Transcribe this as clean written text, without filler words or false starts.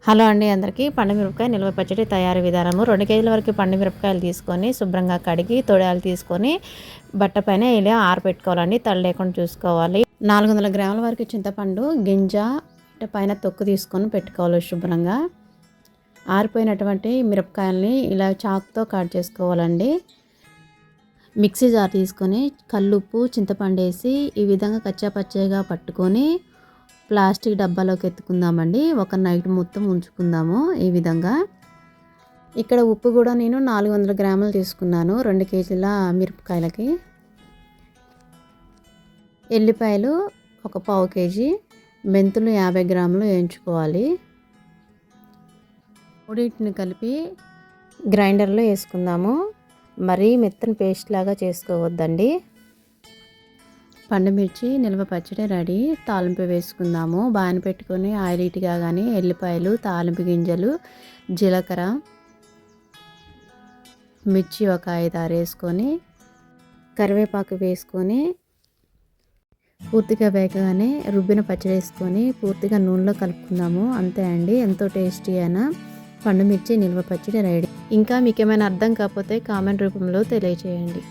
Hello అండి అందరికీ. పండు మిరపకాయ నిల్వ పచ్చడి తయారీ విధానము. 2 కేజీల వరకు పండు మిరపకాయలు తీసుకొని శుభ్రంగా కడిగి తొడాలు తీసుకొని బట్ట పైన ఇలా ఆరబెట్టుకోవాలండి. తడి లేకుండా చూసుకోవాలి. 400 గ్రాముల వరకు చింతపండు గింజ పైన తొక్కు తీసుకొని పెట్టుకోవాలి శుభ్రంగా. ఆరిపోయినటువంటి మిరపకాయల్ని ఇలా చాకుతో కట్ చేసుకోవాలండి. మిక్సీ జార్ తీసుకొని కల్లుప్పు చింతపండు వేసి ఈ విధంగా కచ్చాపచ్చగా పట్టుకొని ప్లాస్టిక్ డబ్బాలోకి ఎత్తుకుందామండి. ఒక నైట్ మొత్తం ఉంచుకుందాము ఈ విధంగా. ఇక్కడ ఉప్పు కూడా నేను 400 గ్రాములు తీసుకున్నాను 2 కేజీల మిరపకాయలకి. ఎల్లిపాయలు ఒక పావు కేజీ, మెంతులు 50 గ్రాములు వేయించుకోవాలి. మూడింటిని కలిపి గ్రైండర్లో వేసుకుందాము. మరీ మెత్తని పేస్ట్ లాగా చేసుకోవద్దండి. పండుమిర్చి నిల్వ పచ్చడి రెడీ. తాలింపు వేసుకుందాము. బాగా పెట్టుకొని ఆయిల్ హీట్ కాగానే ఎల్లిపాయలు, తాలింపు గింజలు, జీలకర్ర, మిర్చి ఒక 5-6 వేసుకొని కరివేపాకు వేసుకొని పూర్తిగా వేగగానే రుబ్బిన పచ్చడి వేసుకొని పూర్తిగా నూనెలో కలుపుకుందాము. అంతే అండి, ఎంతో టేస్టీ అయిన పండుమిర్చి నిల్వ పచ్చడి రెడీ. ఇంకా మీకు ఏమైనా అర్థం కాకపోతే కామెంట్ రూపంలో తెలియచేయండి.